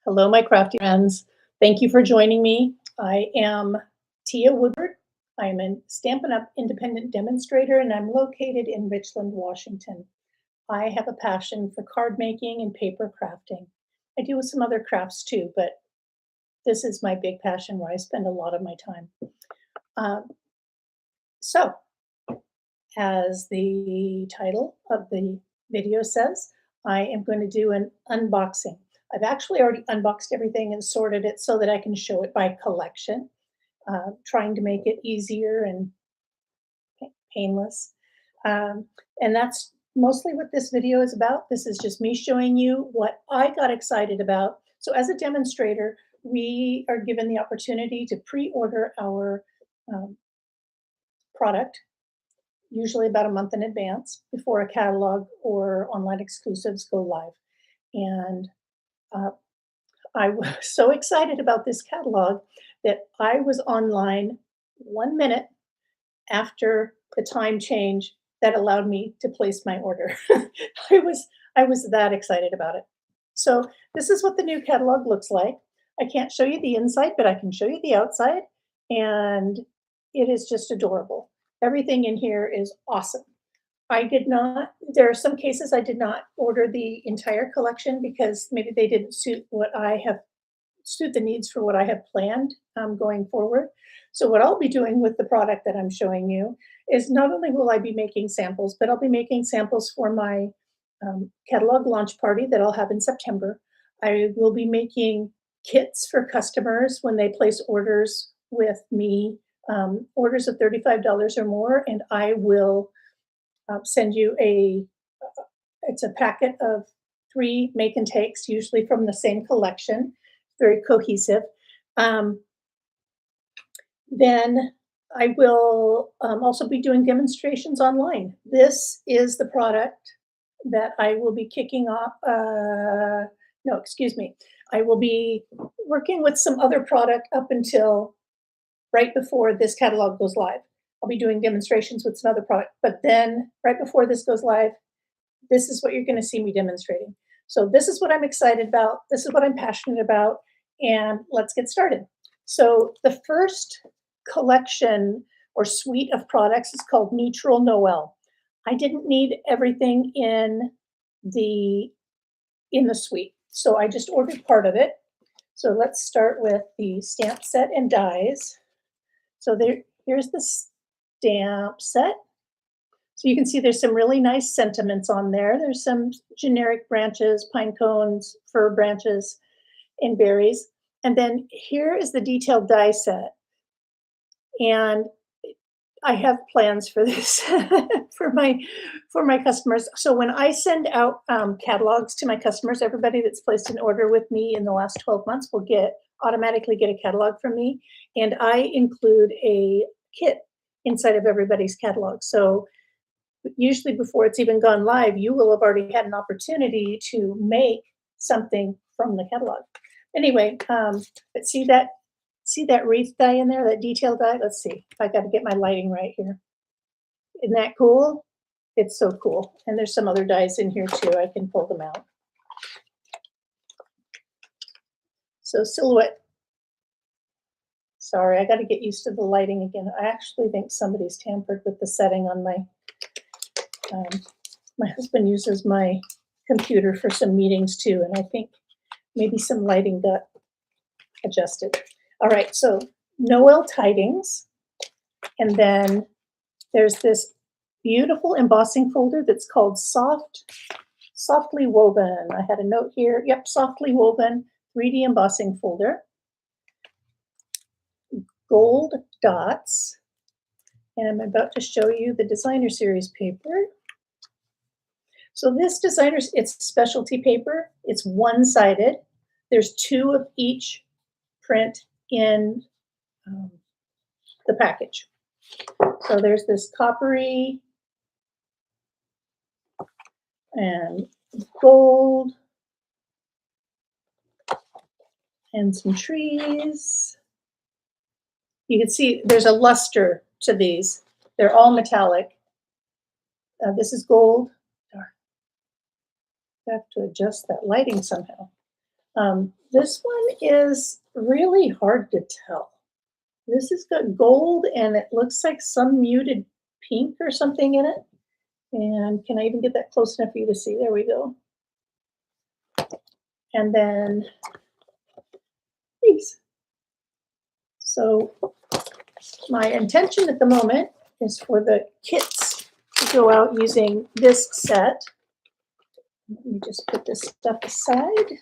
Hello, my crafty friends. Thank you for joining me. I am Tia Woodward. I am a Stampin' Up! Independent demonstrator, and I'm located in Richland, Washington. I have a passion for card making and paper crafting. I do some other crafts too, but this is my big passion where I spend a lot of my time. Um, so, as the title of the video says, I am going to do an unboxing. I've actually already unboxed everything and sorted it so that I can show it by collection, trying to make it easier and painless. And that's mostly what this video is about. This is just me showing you what I got excited about. So as a demonstrator, we are given the opportunity to pre-order our product, usually about a month in advance before a catalog or online exclusives go live. And I was so excited about this catalog that I was online 1 minute after the time change that allowed me to place my order. I was that excited about it. So this is what the new catalog looks like. I can't show you the inside, but I can show you the outside, and it is just adorable. Everything in here is awesome. There are some cases I did not order the entire collection because maybe they didn't suit the needs for what I have planned going forward. So what I'll be doing with the product that I'm showing you is not only will I be making samples, but I'll be making samples for my catalog launch party that I'll have in September. I will be making kits for customers when they place orders with me, orders of $35 or more, and I will send you it's a packet of 3 make and takes, usually from the same collection, very cohesive. Then I will also be doing demonstrations online. This is the product that I will be kicking off. No, excuse me. I will be working with some other product up until right before this catalog goes live. I'll be doing demonstrations with some other product, but then right before this goes live, this is what you're going to see me demonstrating. So this is what I'm excited about. This is what I'm passionate about, and let's get started. So the first collection or suite of products is called Neutral Noel. I didn't need everything in the suite, so I just ordered part of it. So let's start with the stamp set and dies. So here's the stamp set. So you can see there's some really nice sentiments on there. There's some generic branches, pine cones, fir branches, and berries. And then here is the detailed die set. And I have plans for this for my customers. So when I send out catalogs to my customers, everybody that's placed an order with me in the last 12 months will automatically get a catalog from me. And I include a kit inside of everybody's catalog. So usually before it's even gone live, you will have already had an opportunity to make something from the catalog. Anyway, but see that wreath die in there, that detail die? Let's see if I got to get my lighting right here. Isn't that cool? It's so cool. And there's some other dies in here too. I can pull them out. So silhouette. Sorry, I got to get used to the lighting again. I actually think somebody's tampered with the setting on my husband uses my computer for some meetings too, and I think maybe some lighting got adjusted. All right, so Noel tidings, and then there's this beautiful embossing folder that's called Softly Woven. I had a note here. Yep, Softly Woven 3D embossing folder. Gold dots, and I'm about to show you the designer series paper. So this it's specialty paper. It's one-sided. There's 2 of each print in the package. So there's this coppery and gold and some trees. You can see there's a luster to these. They're all metallic. This is gold. I have to adjust that lighting somehow. This one is really hard to tell. This has got gold and it looks like some muted pink or something in it. And can I even get that close enough for you to see? There we go. And then these. So my intention at the moment is for the kits to go out using this set. Let me just put this stuff aside.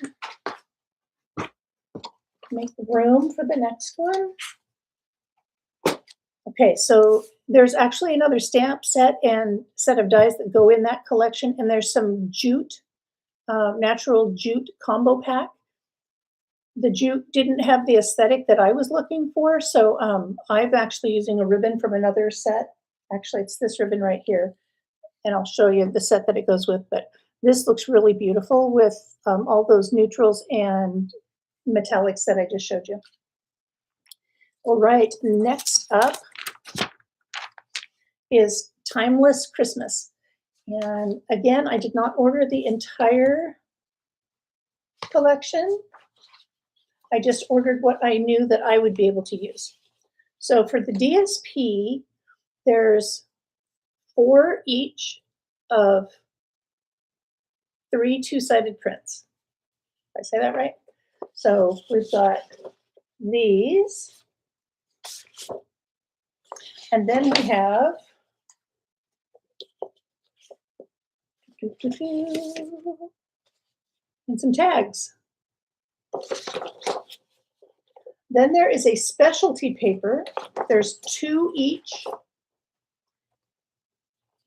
Make room for the next one. Okay, so there's actually another stamp set and set of dies that go in that collection, and there's some jute, natural jute combo pack. The jute didn't have the aesthetic that I was looking for, so I'm actually using a ribbon from another set. Actually, it's this ribbon right here, and I'll show you the set that it goes with, but this looks really beautiful with all those neutrals and metallics that I just showed you. All right, next up is Timeless Christmas. And again, I did not order the entire collection. I just ordered what I knew that I would be able to use. So for the DSP, there's 4 each of 3 two-sided prints. Did I say that right? So we've got these. And then we have and some tags. Then there is a specialty paper. There's 2 each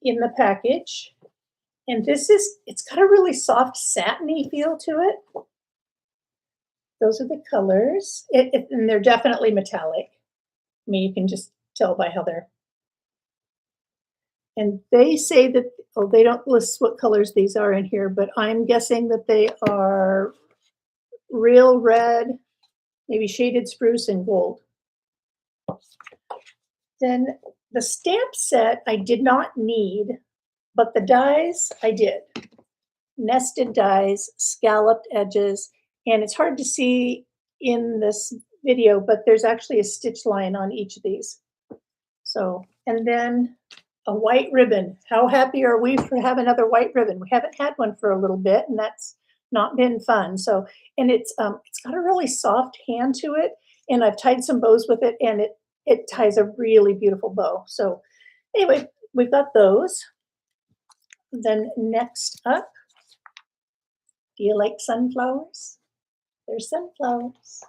in the package. And this is, it's got a really soft satiny feel to it. Those are the colors. And they're definitely metallic. I mean, you can just tell by how they're. And they say that, oh, they don't list what colors these are in here, but I'm guessing that they are real red, maybe shaded spruce and gold. Then the stamp set I did not need, but the dies I did. Nested dies, scalloped edges, and it's hard to see in this video, but there's actually a stitch line on each of these. So, and then a white ribbon. How happy are we to have another white ribbon? We haven't had one for a little bit, and that's not been fun. So, and it's got a really soft hand to it, and I've tied some bows with it, and it ties a really beautiful bow. So anyway, we've got those. Then next up, do you like sunflowers? There's sunflowers.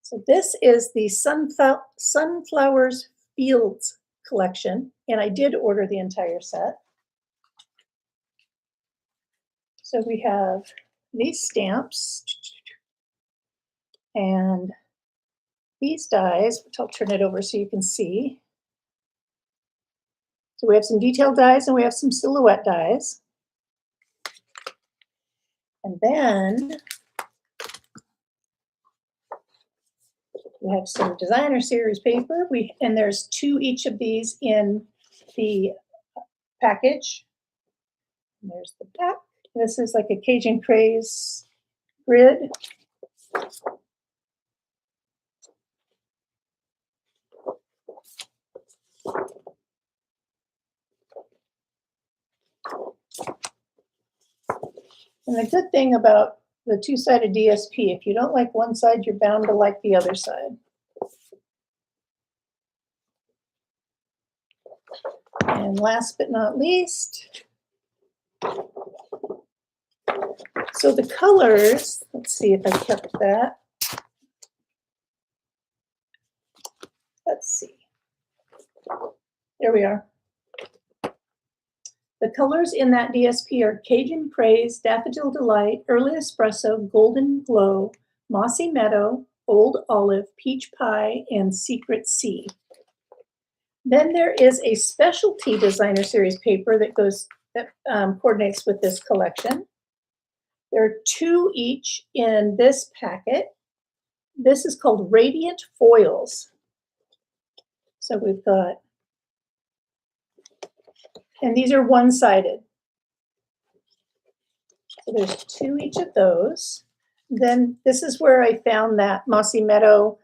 So this is the Sunflowers Fields collection, and I did order the entire set. So we have these stamps and these dies, which I'll turn it over so you can see. So we have some detailed dies and we have some silhouette dies. And then we have some designer series paper. And there's 2 each of these in the package. And there's the back. This is like a Cajun Craze grid. And the good thing about the 2-sided DSP, if you don't like one side, you're bound to like the other side. And last but not least, so the colors, let's see if I kept that. Let's see. There we are. The colors in that DSP are Cajun Craze, Daffodil Delight, Early Espresso, Golden Glow, Mossy Meadow, Old Olive, Peach Pie, and Secret Sea. Then there is a specialty designer series paper that coordinates with this collection. There are 2 each in this packet. This is called Radiant Foils. So we've got, and these are one-sided. So there's 2 each of those. Then this is where I found that Mossy Meadow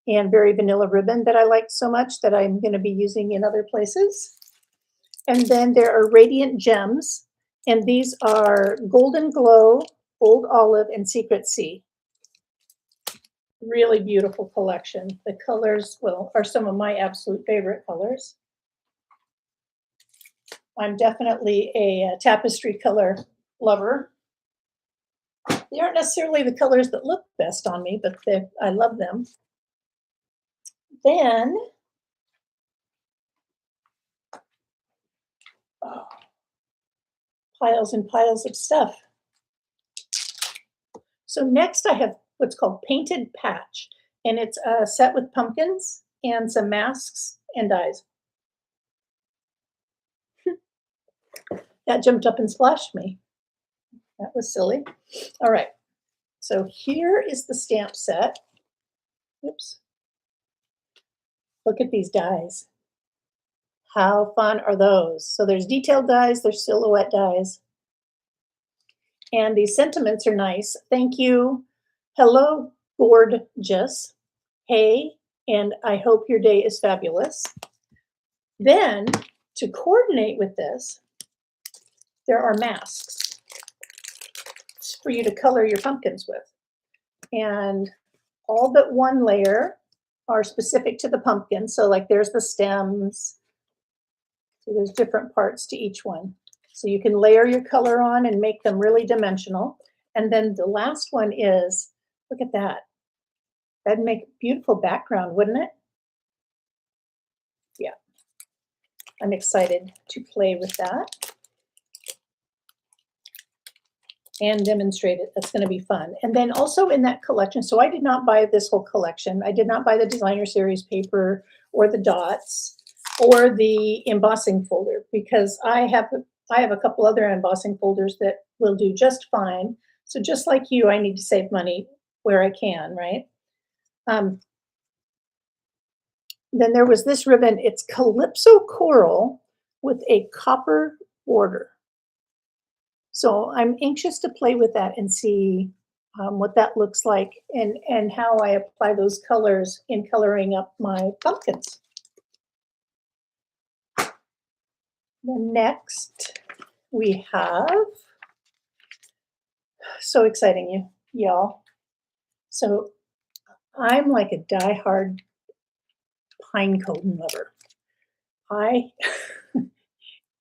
and Berry Vanilla ribbon that I liked so much that I'm gonna be using in other places. And then there are Radiant Gems, and these are Golden Glow, Old Olive, and Secret Sea. Really beautiful collection. The colors, well, are some of my absolute favorite colors. I'm definitely a tapestry color lover. They aren't necessarily the colors that look best on me, but I love them. Then, oh, piles and piles of stuff. So next I have what's called Painted Patch, and it's a set with pumpkins and some masks and dies. That jumped up and splashed me. That was silly. All right. So here is the stamp set. Oops. Look at these dies. How fun are those? So there's detailed dies, there's silhouette dies. And these sentiments are nice. Thank you. Hello, gorgeous. Hey, and I hope your day is fabulous. Then, to coordinate with this, there are masks for you to color your pumpkins with. And all but one layer are specific to the pumpkin. So like there's the stems. So there's different parts to each one. So you can layer your color on and make them really dimensional. And then the last one is, look at that. That'd make a beautiful background, wouldn't it? Yeah. I'm excited to play with that and demonstrate it. That's going to be fun. And then also in that collection, so I did not buy this whole collection. I did not buy the designer series paper or the dots or the embossing folder because I have a couple other embossing folders that will do just fine. So just like you, I need to save money where I can, right? Then there was this ribbon. It's Calypso Coral with a copper border. So I'm anxious to play with that and see what that looks like and how I apply those colors in coloring up my pumpkins. Then next we have, so exciting, y'all. So I'm like a diehard pine cone lover.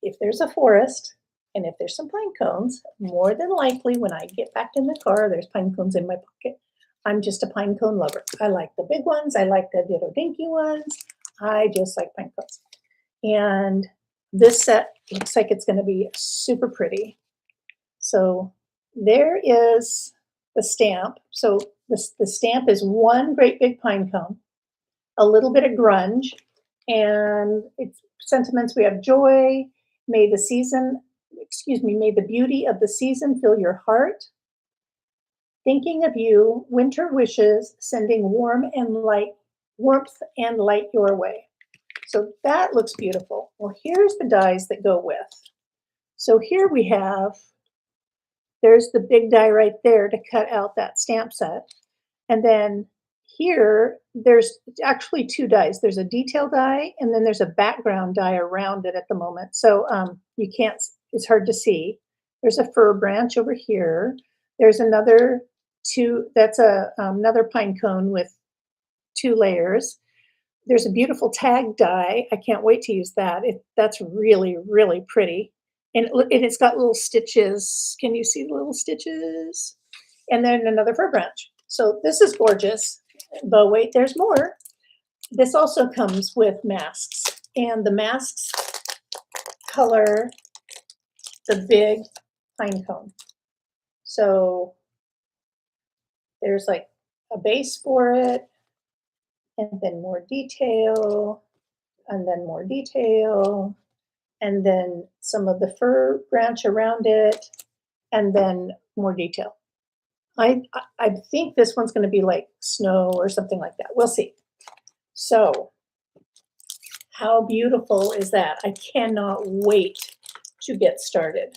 If there's a forest and if there's some pine cones, more than likely when I get back in the car, there's pine cones in my pocket. I'm just a pine cone lover. I like the big ones. I like the little dinky ones. I just like pine cones. And this set looks like it's going to be super pretty. So there is the stamp. So the stamp is one great big pine cone, a little bit of grunge, and it's sentiments. We have joy. May the beauty of the season fill your heart. Thinking of you, winter wishes, sending warmth and light your way. So that looks beautiful. Well, here's the dies that go with. So here we have, there's the big die right there to cut out that stamp set. And then here, there's actually 2 dies. There's a detail die, and then there's a background die around it at the moment. So you can't, it's hard to see. There's a fir branch over here. There's another 2, that's another pine cone with 2 layers. There's a beautiful tag die. I can't wait to use that. That's really, really pretty. And it's got little stitches. Can you see the little stitches? And then another fir branch. So this is gorgeous. But wait, there's more. This also comes with masks. And the masks color the big pine cone. So there's like a base for it, and then more detail, and then more detail, and then some of the fir branch around it, and then more detail. I think this one's going to be like snow or something like that. We'll see. So how beautiful is that? I cannot wait to get started.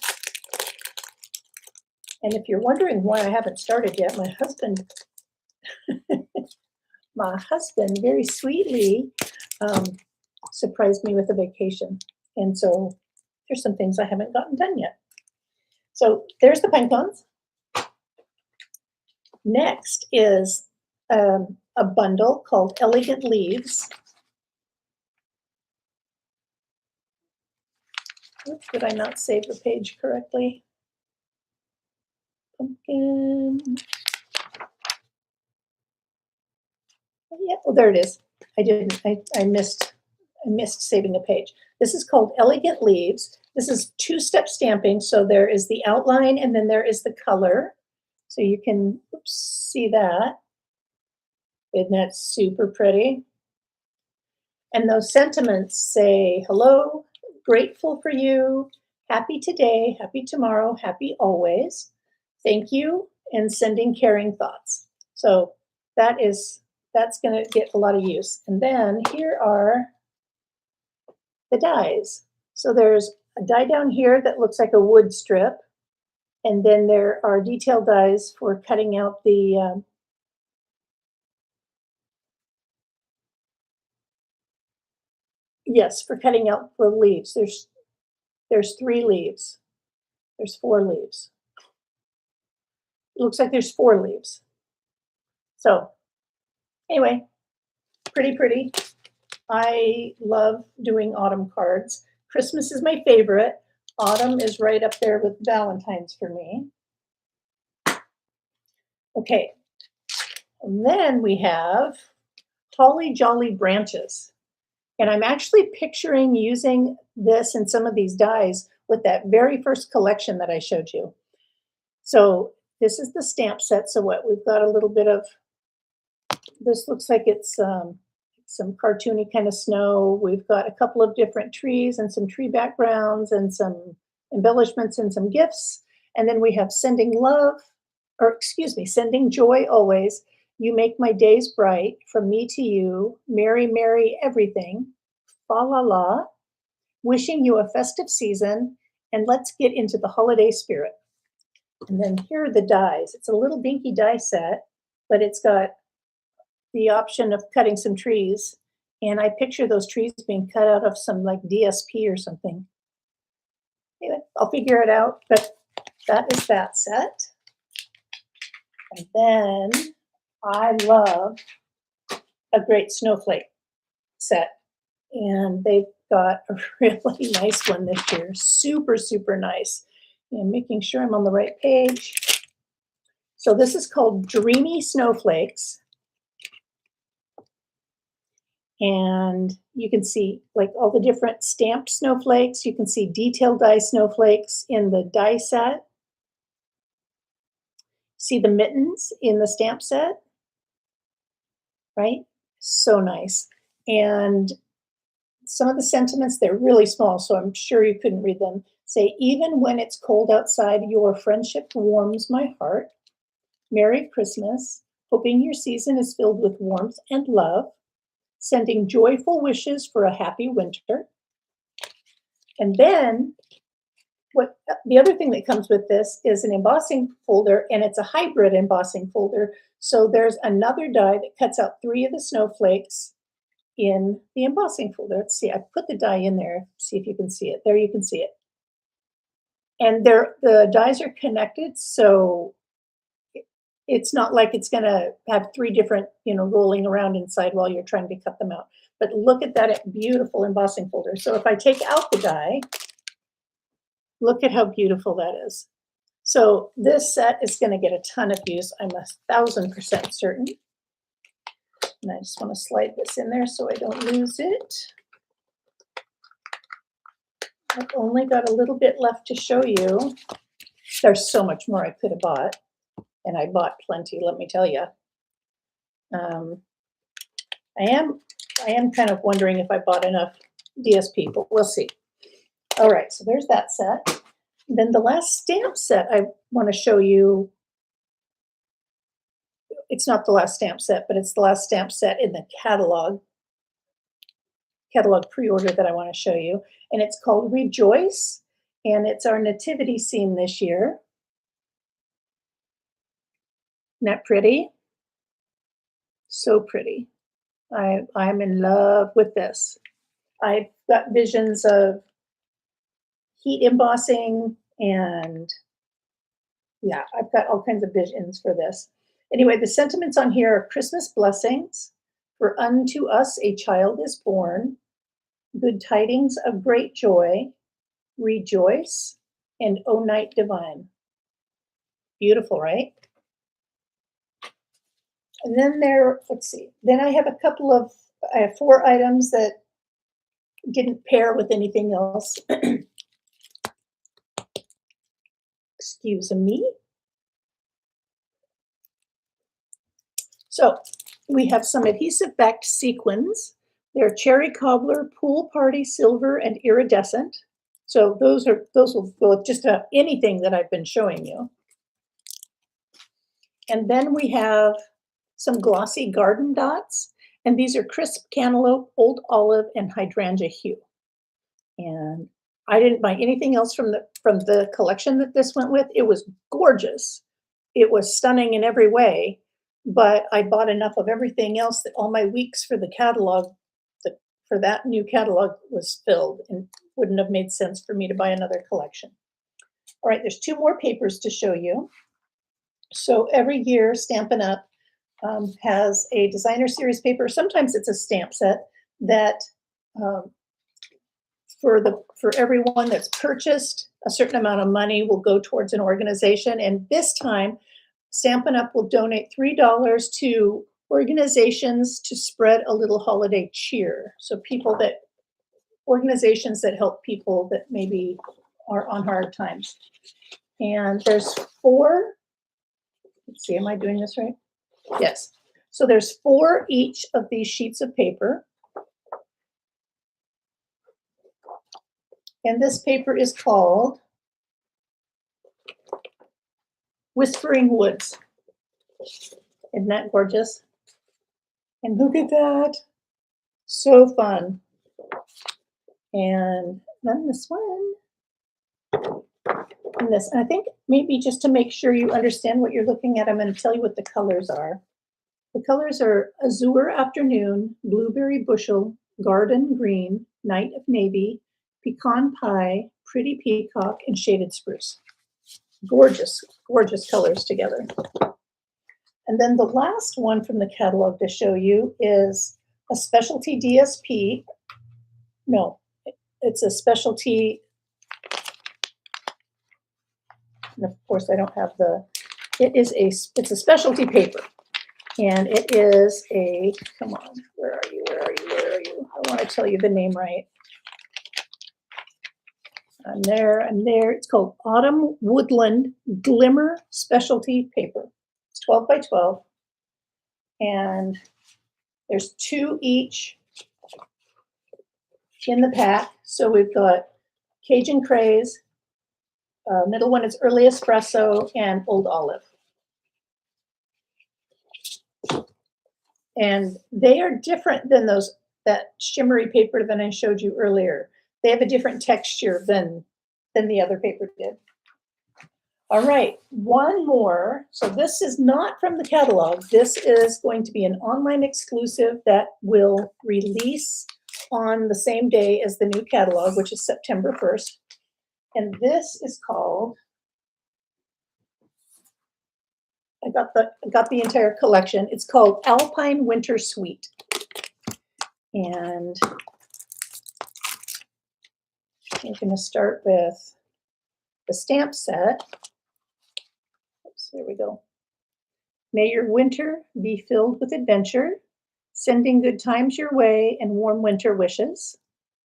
And if you're wondering why I haven't started yet, my husband very sweetly um, surprised me with a vacation. And so there's some things I haven't gotten done yet. So there's the pine cones. Next is a bundle called Elegant Leaves. Oops, did I not save the page correctly? Pumpkin. Yeah, oh, there it is. I didn't. I missed saving a page. This is called Elegant Leaves. This is two-step stamping. So there is the outline and then there is the color. So you can see that. Isn't that super pretty? And those sentiments say, hello, grateful for you, happy today, happy tomorrow, happy always, thank you, and sending caring thoughts. So that's going to get a lot of use. And then here are the dies. So there's a die down here that looks like a wood strip. And then there are detail dies for cutting out the yes, for cutting out the leaves. There's 3 leaves. There's 4 leaves. It looks like there's 4 leaves. So anyway, pretty. I love doing autumn cards. Christmas is my favorite. Autumn is right up there with Valentine's for me. Okay, and then we have Holly Jolly Branches. And I'm actually picturing using this and some of these dies with that very first collection that I showed you. So this is the stamp set. So what we've got a little bit of, this looks like it's some cartoony kind of snow. We've got a couple of different trees and some tree backgrounds and some embellishments and some gifts. And then we have sending love, or excuse me, sending joy always. You make my days bright, from me to you, merry, merry everything, fa la la, wishing you a festive season, and let's get into the holiday spirit. And then here are the dies. It's a little dinky die set, but it's got the option of cutting some trees. And I picture those trees being cut out of some like DSP or something. Anyway, I'll figure it out, but that is that set. And then I love a great snowflake set. And they've got a really nice one this year. Super nice. And making sure I'm on the right page. So this is called Dreamy Snowflakes. And you can see like all the different stamped snowflakes. You can see detailed die snowflakes in the die set. See the mittens in the stamp set, right? So nice. And some of the sentiments, they're really small, so I'm sure you couldn't read them. Say, even when it's cold outside, your friendship warms my heart. Merry Christmas. Hoping your season is filled with warmth and love. Sending joyful wishes for a happy winter. And then what the other thing that comes with this is an embossing folder, and it's a hybrid embossing folder. So there's another die that cuts out 3 of the snowflakes in the embossing folder. Let's see, I put the die in there. See if you can see it. There you can see it. And the dies are connected, so it's not like it's going to have 3 different, rolling around inside while you're trying to cut them out. But look at that beautiful embossing folder. So if I take out the die, look at how beautiful that is. So this set is going to get a ton of use. I'm 1000% certain. And I just want to slide this in there so I don't lose it. I've only got a little bit left to show you. There's so much more I could have bought. And I bought plenty, let me tell you. I am kind of wondering if I bought enough DSP, but we'll see. All right, so there's that set. Then the last stamp set I want to show you, it's not the last stamp set, but it's the last stamp set in the catalog pre-order that I want to show you. And it's called Rejoice, and it's our nativity scene this year. Isn't that pretty? So pretty. I'm in love with this. I've got visions of heat embossing and yeah, I've got all kinds of visions for this. Anyway, the sentiments on here are Christmas blessings. For unto us a child is born, good tidings of great joy, rejoice, and O night divine. Beautiful, right? And then let's see, then I have 4 items that didn't pair with anything else. Excuse me. So we have some adhesive backed sequins. They're cherry cobbler, pool party silver, and iridescent. So those will go with just about anything that I've been showing you. And then we have some glossy garden dots, and these are crisp cantaloupe, old olive, and hydrangea hue. And I didn't buy anything else from the collection that this went with. It was gorgeous. It was stunning in every way, but I bought enough of everything else that all my weeks for the catalog, for that new catalog was filled and wouldn't have made sense for me to buy another collection. All right, there's 2 more papers to show you. So every year, Stampin' Up! Has a designer series paper. Sometimes it's a stamp set that um, for everyone that's purchased, a certain amount of money will go towards an organization. And this time, Stampin' Up! Will donate $3 to organizations to spread a little holiday cheer. So organizations that help people that maybe are on hard times. And there's 4, let's see, am I doing this right? Yes. So there's 4 each of these sheets of paper. And this paper is called Whispering Woods. Isn't that gorgeous? And look at that. So fun. And then this one. And this. And I think maybe just to make sure you understand what you're looking at, I'm going to tell you what the colors are. The colors are Azure Afternoon, Blueberry Bushel, Garden Green, Night of Navy, Pecan Pie, Pretty Peacock, and Shaded Spruce. Gorgeous, gorgeous colors together. And then the last one from the catalog to show you is a specialty DSP. No, it's a specialty. And of course, I don't have it's a specialty paper. And it is come on, where are you? I want to tell you the name right. I'm there. It's called Autumn Woodland Glimmer Specialty Paper. It's 12 by 12. And there's 2 each in the pack. So we've got Cajun Craze, middle one is Early Espresso, and Old Olive. And they are different than that shimmery paper that I showed you earlier. They have a different texture than the other paper did. All right, one more. So this is not from the catalog. This is going to be an online exclusive that will release on the same day as the new catalog, which is September 1st. And this is called, I got the entire collection. It's called Alpine Winter Sweet. And I'm going to start with the stamp set. Oops, there we go. May your winter be filled with adventure, sending good times your way and warm winter wishes.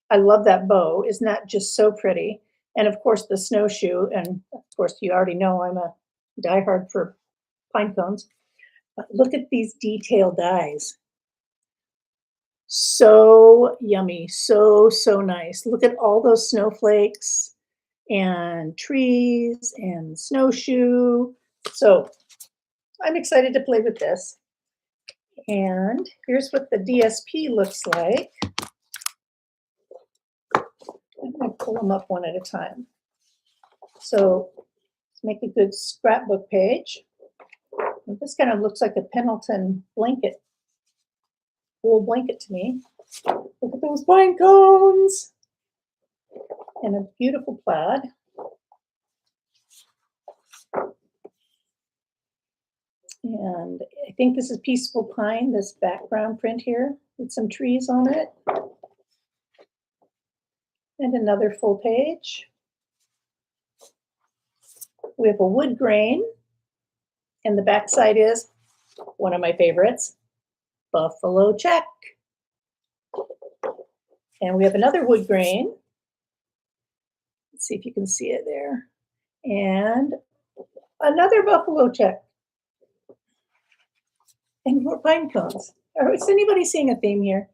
I love that bow. Isn't that just so pretty? And of course, the snowshoe. And of course, you already know I'm a diehard for pine cones. But look at these detail dies. So yummy, so nice. Look at all those snowflakes and trees and snowshoe. So I'm excited to play with this. And here's what the DSP looks like. I'm going to pull them up one at a time. So let's make a good scrapbook page. This kind of looks like a Pendleton blanket, wool blanket to me. Look at those pine cones and a beautiful plaid. And I think this is Peaceful Pine, this background print here with some trees on it. And another full page. We have a wood grain, and the backside is one of my favorites, buffalo check. And we have another wood grain. Let's see if you can see it there. And another buffalo check. And more pine cones. Is anybody seeing a theme here?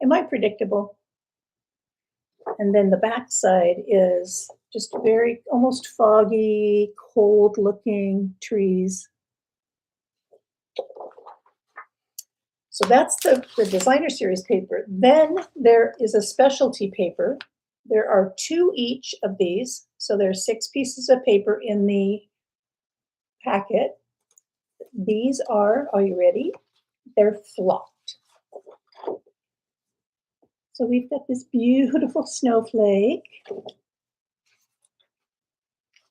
Am I predictable? And then the backside is just very almost foggy, cold looking trees. So that's the designer series paper. Then there is a specialty paper. There are 2 each of these. So there's 6 pieces of paper in the packet. These are you ready? They're flocked. So we've got this beautiful snowflake.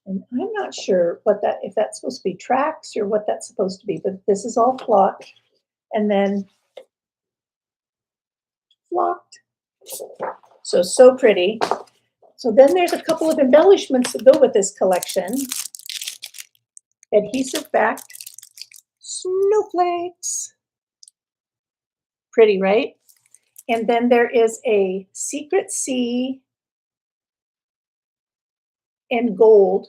And I'm not sure if that's supposed to be tracks or what that's supposed to be, but this is all flocked. And then flocked. So pretty. So then there's a couple of embellishments that go with this collection. Adhesive backed snowflakes. Pretty, right? And then there is a Secret Sea and gold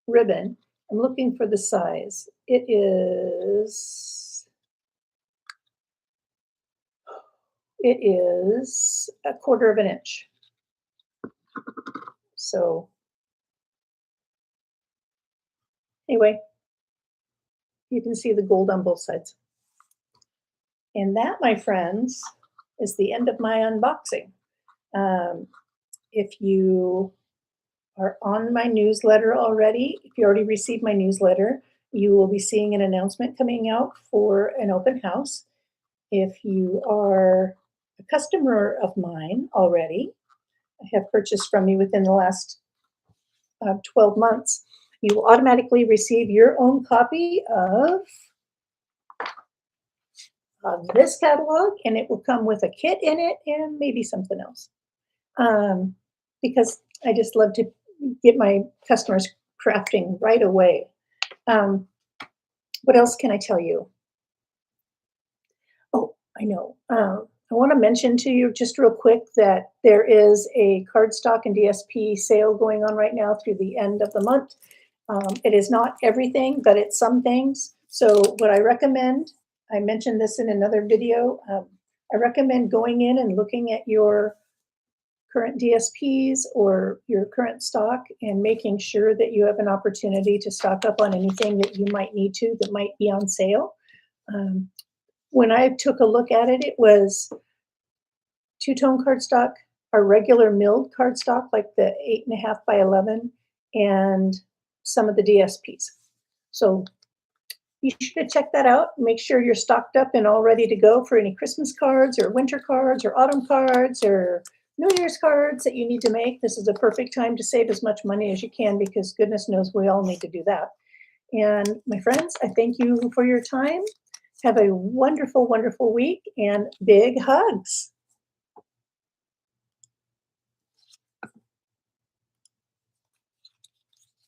ribbon. I'm looking for the size. It is a 1/4 of an inch. So anyway, you can see the gold on both sides. And that, my friends, is the end of my unboxing. If you are on my newsletter already, if you already received my newsletter, you will be seeing an announcement coming out for an open house. If you are a customer of mine already, have purchased from me within the last 12 months, you will automatically receive your own copy of this catalog, and it will come with a kit in it and maybe something else. Because I just love to get my customers crafting right away. What else can I tell you? Oh, I know. I want to mention to you just real quick that there is a cardstock and DSP sale going on right now through the end of the month. It is not everything, but it's some things. So what I recommend, I mentioned this in another video, I recommend going in and looking at your current DSPs or your current stock and making sure that you have an opportunity to stock up on anything that you might need to that might be on sale. When I took a look at it, it was 2-tone cardstock, a regular milled cardstock like the 8.5 by 11, and some of the DSPs. So you should check that out. Make sure you're stocked up and all ready to go for any Christmas cards or winter cards or autumn cards or New Year's cards that you need to make. This is a perfect time to save as much money as you can because goodness knows we all need to do that. And my friends, I thank you for your time. Have a wonderful, wonderful week and big hugs.